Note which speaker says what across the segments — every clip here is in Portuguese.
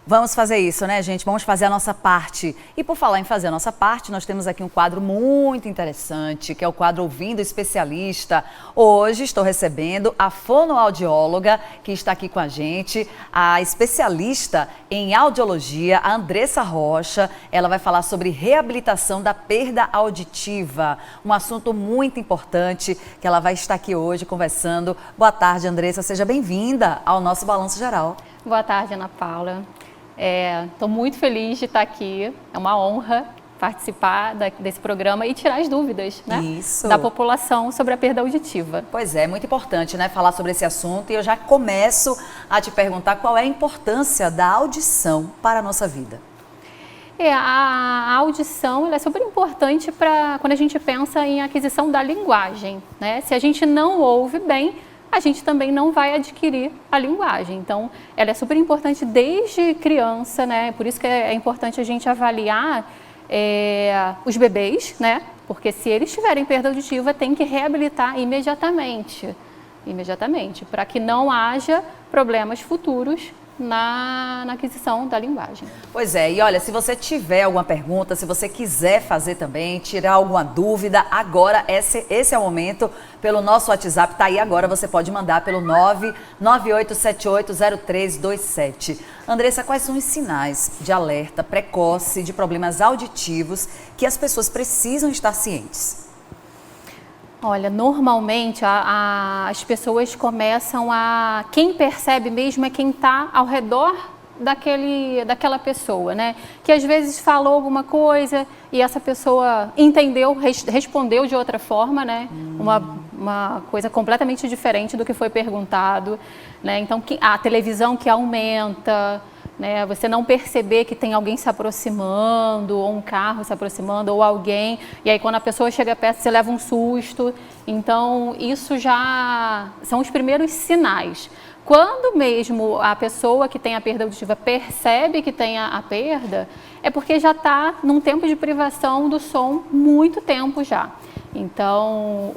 Speaker 1: Vamos fazer isso, né, gente? Vamos fazer a nossa parte. E por falar em fazer a nossa parte, nós temos aqui um quadro muito interessante, que é o quadro Ouvindo Especialista. Hoje estou recebendo a fonoaudióloga que está aqui com a gente, a especialista em audiologia, a Andressa Rocha. Ela vai falar sobre reabilitação da perda auditiva, um assunto muito importante que ela vai estar aqui hoje conversando. Boa tarde, Andressa. Seja bem-vinda ao nosso Balanço Geral.
Speaker 2: Boa tarde, Ana Paula. Estou muito feliz de estar aqui. É uma honra participar desse programa e tirar as dúvidas, né, da população sobre a perda auditiva.
Speaker 1: Pois é, muito importante, né, falar sobre esse assunto. E eu já começo a te perguntar qual é a importância da audição para a nossa vida.
Speaker 2: A audição ela é super importante para quando a gente pensa em aquisição da linguagem, né? Se a gente não ouve bem, a gente também não vai adquirir a linguagem. Então, ela é super importante desde criança, né? Por isso que é importante a gente avaliar os bebês, né? Porque se eles tiverem perda auditiva, tem que reabilitar imediatamente, para que não haja problemas futuros na aquisição da linguagem.
Speaker 1: Pois é, e olha, se você tiver alguma pergunta, se você quiser fazer também, tirar alguma dúvida, agora esse é o momento, pelo nosso WhatsApp, tá aí agora, você pode mandar pelo 998780327. Andressa, quais são os sinais de alerta precoce de problemas auditivos que as pessoas precisam estar cientes?
Speaker 2: Olha, normalmente as pessoas começam quem percebe mesmo é quem está ao redor daquela pessoa, né? Que às vezes falou alguma coisa e essa pessoa entendeu, respondeu de outra forma, né? Uma coisa completamente diferente do que foi perguntado, né? Então, a televisão que aumenta, né? Você não perceber que tem alguém se aproximando, ou um carro se aproximando, ou alguém, e aí quando a pessoa chega perto você leva um susto. Então isso já são os primeiros sinais. Quando mesmo a pessoa que tem a perda auditiva percebe que tem a perda, é porque já está num tempo de privação do som muito tempo já. Então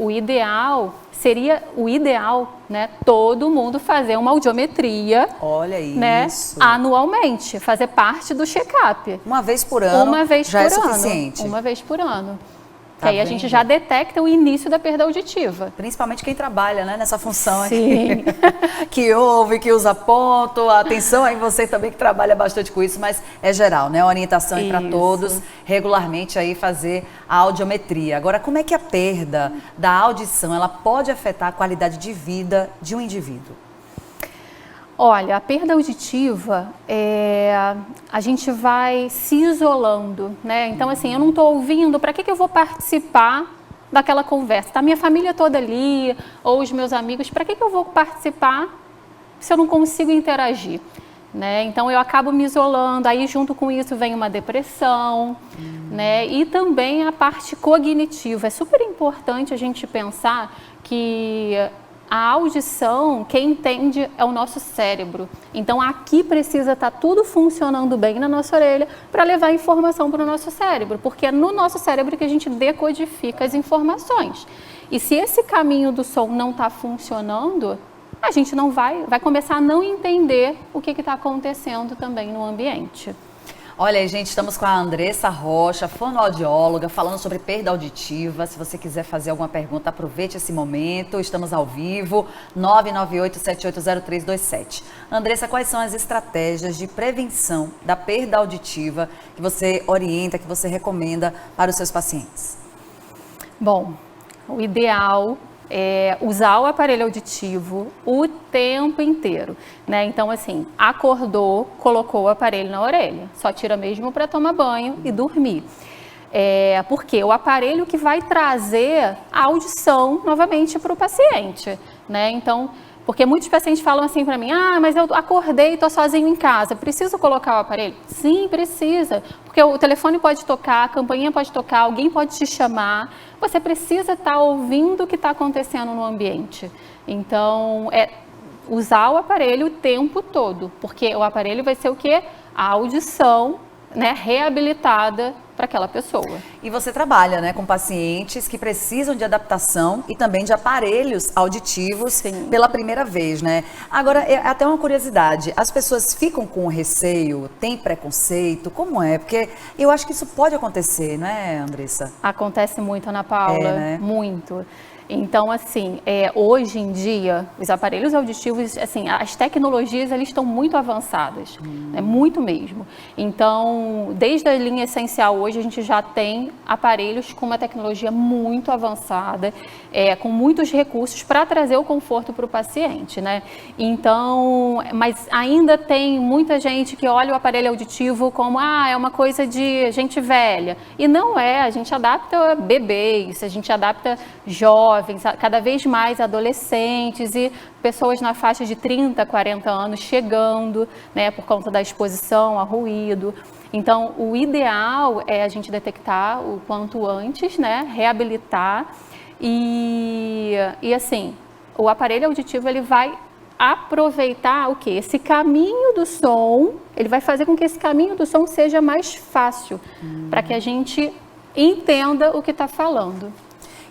Speaker 2: seria o ideal, né, todo mundo fazer uma audiometria.
Speaker 1: Olha isso.
Speaker 2: Né, anualmente, fazer parte do check-up.
Speaker 1: Uma vez por ano já é suficiente.
Speaker 2: Uma vez por ano.
Speaker 1: Tá
Speaker 2: que aí a gente já detecta o início da perda auditiva.
Speaker 1: Principalmente quem trabalha, né, nessa função
Speaker 2: Sim.
Speaker 1: aqui. Que ouve, que usa ponto. Atenção aí você também que trabalha bastante com isso, mas é geral, né? A orientação é para todos, regularmente aí fazer a audiometria. Agora, como é que a perda da audição, ela pode afetar a qualidade de vida de um indivíduo?
Speaker 2: Olha, a perda auditiva, a gente vai se isolando, né? Então, assim, eu não estou ouvindo, para que eu vou participar daquela conversa? Tá a minha família toda ali, ou os meus amigos, para que eu vou participar se eu não consigo interagir? Né? Então, eu acabo me isolando, aí junto com isso vem uma depressão, né? E também a parte cognitiva. É super importante a gente pensar que a audição, quem entende é o nosso cérebro. Então, aqui precisa estar tudo funcionando bem na nossa orelha para levar informação para o nosso cérebro, porque é no nosso cérebro que a gente decodifica as informações. E se esse caminho do som não está funcionando, a gente não vai começar a não entender o que está acontecendo também no ambiente.
Speaker 1: Olha aí, gente, estamos com a Andressa Rocha, fonoaudióloga, falando sobre perda auditiva. Se você quiser fazer alguma pergunta, aproveite esse momento. Estamos ao vivo, 998780327. Andressa, quais são as estratégias de prevenção da perda auditiva que você orienta, que você recomenda para os seus pacientes?
Speaker 2: Bom, o ideal é usar o aparelho auditivo o tempo inteiro, né? Então, assim, acordou, colocou o aparelho na orelha, só tira mesmo para tomar banho e dormir. Porque o aparelho que vai trazer a audição novamente para o paciente, né? Então, porque muitos pacientes falam assim para mim, mas eu acordei e estou sozinho em casa, preciso colocar o aparelho? Sim, precisa, porque o telefone pode tocar, a campainha pode tocar, alguém pode te chamar, você precisa estar ouvindo o que está acontecendo no ambiente. Então, usar o aparelho o tempo todo, porque o aparelho vai ser o quê? A audição, né, reabilitada para aquela pessoa.
Speaker 1: E você trabalha, né, com pacientes que precisam de adaptação e também de aparelhos auditivos pela primeira vez, né? Agora, até uma curiosidade, as pessoas ficam com receio, têm preconceito, como é? Porque eu acho que isso pode acontecer, não é, Andressa?
Speaker 2: Acontece muito, Ana Paula,
Speaker 1: né?
Speaker 2: muito. Então, assim, hoje em dia, os aparelhos auditivos, assim, as tecnologias, eles estão muito avançadas, muito mesmo. Então, desde a linha essencial, hoje a gente já tem aparelhos com uma tecnologia muito avançada, com muitos recursos para trazer o conforto para o paciente, né? Então, mas ainda tem muita gente que olha o aparelho auditivo como, é uma coisa de gente velha. E não é, a gente adapta bebês, a gente adapta jovens, cada vez mais adolescentes e pessoas na faixa de 30, 40 anos chegando, né, por conta da exposição a ruído. Então, o ideal é a gente detectar o quanto antes, né, reabilitar e assim, o aparelho auditivo ele vai aproveitar o quê? Esse caminho do som, ele vai fazer com que esse caminho do som seja mais fácil, para que a gente entenda o que está falando.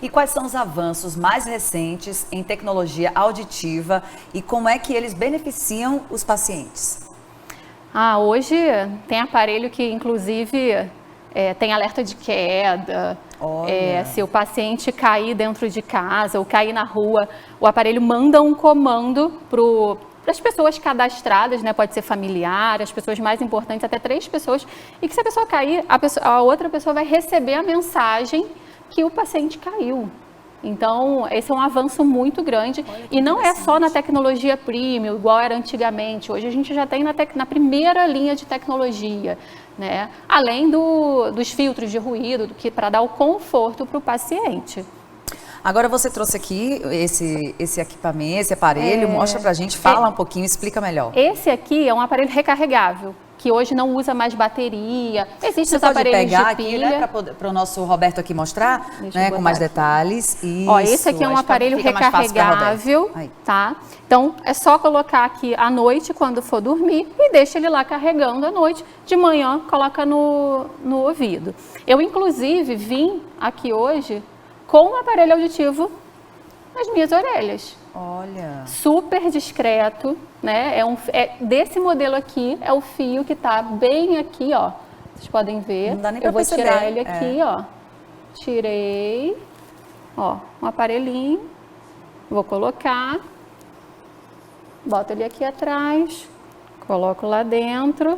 Speaker 1: E quais são os avanços mais recentes em tecnologia auditiva e como é que eles beneficiam os pacientes?
Speaker 2: Hoje tem aparelho que, inclusive, tem alerta de queda. Se o paciente cair dentro de casa ou cair na rua, o aparelho manda um comando para as pessoas cadastradas, né? Pode ser familiar, as pessoas mais importantes, até 3 pessoas. E que se a pessoa cair, a outra pessoa vai receber a mensagem que o paciente caiu. Então, esse é um avanço muito grande. E não é só na tecnologia premium, igual era antigamente. Hoje a gente já tem na primeira linha de tecnologia, né? Além dos filtros de ruído, para dar o conforto para o paciente.
Speaker 1: Agora você trouxe aqui esse equipamento, esse aparelho, mostra pra gente, fala um pouquinho, explica melhor.
Speaker 2: Esse aqui é um aparelho recarregável, que hoje não usa mais bateria. Existem os aparelhos de pilha. Você pode pegar
Speaker 1: aqui, né, para o nosso Roberto aqui mostrar, né, com mais detalhes. Isso,
Speaker 2: esse aqui é um aparelho recarregável, tá? Então, é só colocar aqui à noite, quando for dormir, e deixa ele lá carregando à noite. De manhã, coloca no ouvido. Eu, inclusive, vim aqui hoje com um aparelho auditivo nas minhas orelhas.
Speaker 1: Olha!
Speaker 2: Super discreto, né? Desse modelo aqui, é o fio que tá bem aqui, ó. Vocês podem ver.
Speaker 1: Não dá nem pra
Speaker 2: Eu vou
Speaker 1: perceber.
Speaker 2: tirar ele aqui, ó. Tirei. Ó, um aparelhinho. Vou colocar. Boto ele aqui atrás. Coloco lá dentro.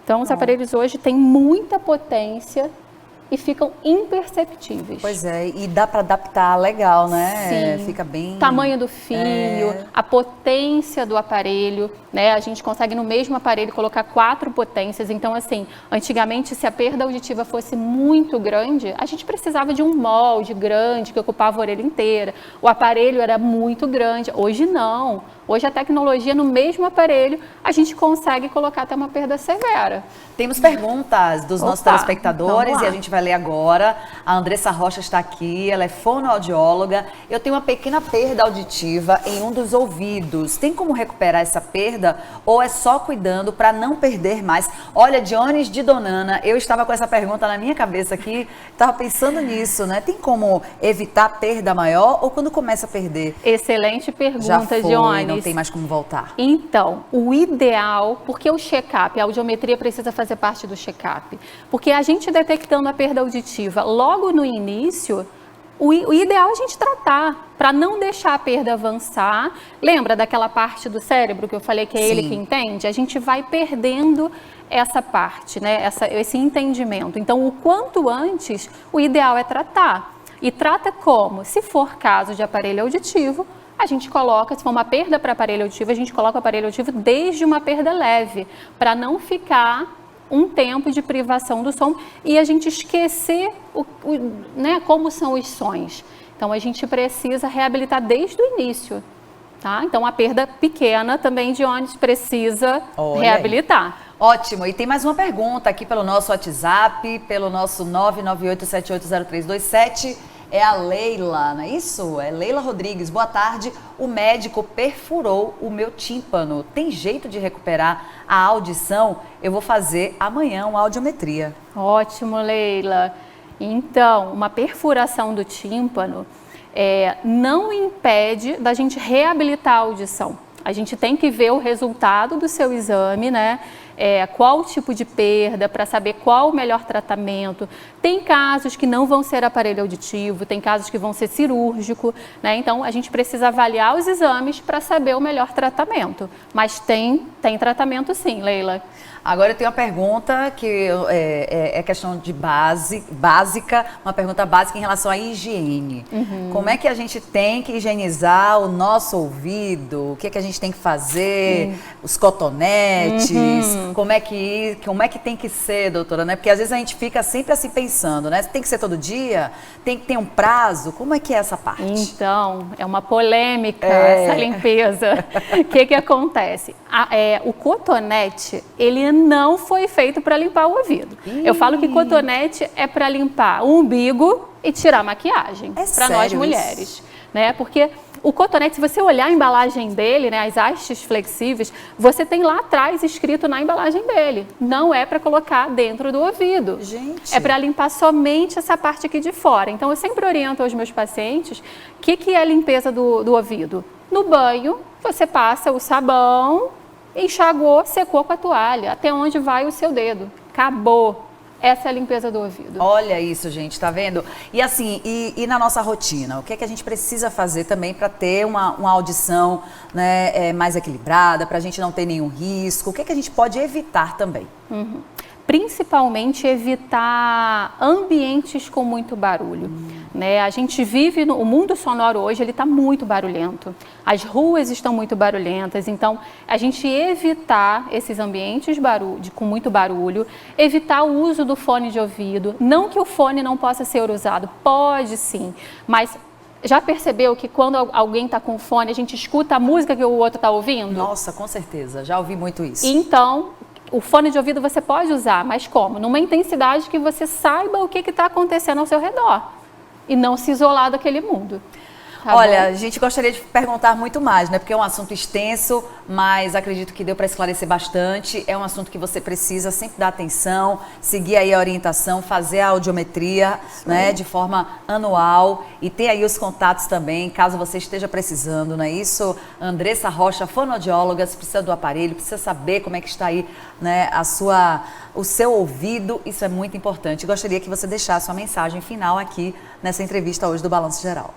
Speaker 2: Então, os aparelhos hoje têm muita potência e ficam imperceptíveis.
Speaker 1: Pois é, e dá para adaptar legal, né?
Speaker 2: Sim.
Speaker 1: Fica bem...
Speaker 2: Tamanho do fio, a potência do aparelho, né? A gente consegue no mesmo aparelho colocar 4 potências. Então, assim, antigamente, se a perda auditiva fosse muito grande, a gente precisava de um molde grande que ocupava a orelha inteira. O aparelho era muito grande. Hoje, não. Hoje, a tecnologia, no mesmo aparelho, a gente consegue colocar até uma perda severa.
Speaker 1: Temos perguntas dos nossos telespectadores e a gente vai ler agora. A Andressa Rocha está aqui, ela é fonoaudióloga. Eu tenho uma pequena perda auditiva em um dos ouvidos. Tem como recuperar essa perda ou é só cuidando para não perder mais? Olha, Dionis de Donana, eu estava com essa pergunta na minha cabeça aqui, estava pensando nisso, né? Tem como evitar perda maior ou quando começa a perder?
Speaker 2: Excelente pergunta,
Speaker 1: Já foi,
Speaker 2: Dionis.
Speaker 1: Não tem mais como voltar.
Speaker 2: Então, o ideal, porque o check-up, a audiometria precisa fazer parte do check-up, porque a gente detectando a perda auditiva logo no início, o ideal é a gente tratar, para não deixar a perda avançar. Lembra daquela parte do cérebro que eu falei que é ele que entende? A gente vai perdendo essa parte, né? Esse entendimento. Então, o quanto antes, o ideal é tratar. E trata como? Se for caso de aparelho auditivo, a gente coloca, se for uma perda para aparelho auditivo, a gente coloca o aparelho auditivo desde uma perda leve, para não ficar um tempo de privação do som e a gente esquecer né, como são os sons. Então, a gente precisa reabilitar desde o início, tá? Então, a perda pequena também, Dionis, precisa reabilitar.
Speaker 1: Ótimo, e tem mais uma pergunta aqui pelo nosso WhatsApp, pelo nosso 998780327. é a Leila, não é isso? É Leila Rodrigues. Boa tarde. O médico perfurou o meu tímpano. Tem jeito de recuperar a audição? Eu vou fazer amanhã uma audiometria.
Speaker 2: Ótimo, Leila. Então, uma perfuração do tímpano não impede da gente reabilitar a audição. A gente tem que ver o resultado do seu exame, né? Qual o tipo de perda, para saber qual o melhor tratamento. Tem casos que não vão ser aparelho auditivo, tem casos que vão ser cirúrgico, né? Então, a gente precisa avaliar os exames para saber o melhor tratamento. Mas tem tratamento sim, Leila.
Speaker 1: Agora eu tenho uma pergunta que é questão de básica, uma pergunta básica em relação à higiene. Como é que a gente tem que higienizar o nosso ouvido? O que é que a gente tem que fazer? Os cotonetes? Como é que tem que ser, doutora? Né? Porque às vezes a gente fica sempre assim pensando, né? Tem que ser todo dia? Tem que ter um prazo? Como é que é essa parte?
Speaker 2: Então, é uma polêmica essa limpeza. O que acontece? O cotonete, ele não foi feito para limpar o ouvido. Eu falo que cotonete é para limpar o umbigo e tirar a maquiagem, para nós mulheres, né? Porque o cotonete, se você olhar a embalagem dele, né, as hastes flexíveis, você tem lá atrás escrito na embalagem dele. Não é para colocar dentro do ouvido.
Speaker 1: Gente.
Speaker 2: É para limpar somente essa parte aqui de fora. Então, eu sempre oriento aos meus pacientes o que é a limpeza do ouvido. No banho, você passa o sabão, enxagou, secou com a toalha, até onde vai o seu dedo. Acabou. Essa é a limpeza do ouvido.
Speaker 1: Olha isso, gente, tá vendo? E assim, e na nossa rotina, o que é que a gente precisa fazer também para ter uma audição, né, mais equilibrada, para a gente não ter nenhum risco? O que é que a gente pode evitar também?
Speaker 2: Principalmente evitar ambientes com muito barulho. Né? A gente vive, o mundo sonoro hoje, ele está muito barulhento. As ruas estão muito barulhentas, então a gente evitar esses ambientes com muito barulho, evitar o uso do fone de ouvido. Não que o fone não possa ser usado, pode sim, mas já percebeu que quando alguém está com fone, a gente escuta a música que o outro está ouvindo?
Speaker 1: Nossa, com certeza, já ouvi muito isso.
Speaker 2: Então, o fone de ouvido você pode usar, mas como? Numa intensidade que você saiba o que está acontecendo ao seu redor e não se isolar daquele mundo. Tá
Speaker 1: Olha,
Speaker 2: bom?
Speaker 1: a gente gostaria de perguntar muito mais, né? Porque é um assunto extenso, mas acredito que deu para esclarecer bastante. É um assunto que você precisa sempre dar atenção, seguir aí a orientação, fazer a audiometria, né? De forma anual e ter aí os contatos também, caso você esteja precisando, não é isso? Andressa Rocha, fonoaudióloga, se precisa do aparelho, precisa saber como é que está aí, né? O seu ouvido, isso é muito importante. Gostaria que você deixasse uma mensagem final aqui nessa entrevista hoje do Balanço Geral.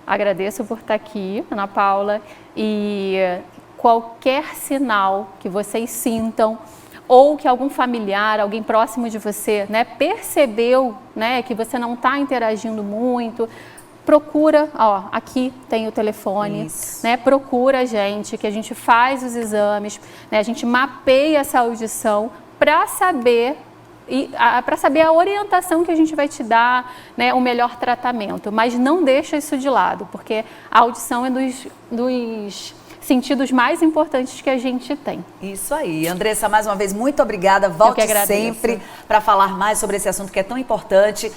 Speaker 2: Agradeço por estar aqui, Ana Paula, e qualquer sinal que vocês sintam ou que algum familiar, alguém próximo de você, né, percebeu, né, que você não está interagindo muito, procura, aqui tem o telefone, né, procura a gente, que a gente faz os exames, né, a gente mapeia essa audição para saber a orientação que a gente vai te dar, né, o melhor tratamento. Mas não deixa isso de lado, porque a audição é dos sentidos mais importantes que a gente tem.
Speaker 1: Isso aí. Andressa, mais uma vez, muito obrigada. Volte sempre para falar mais sobre esse assunto que é tão importante.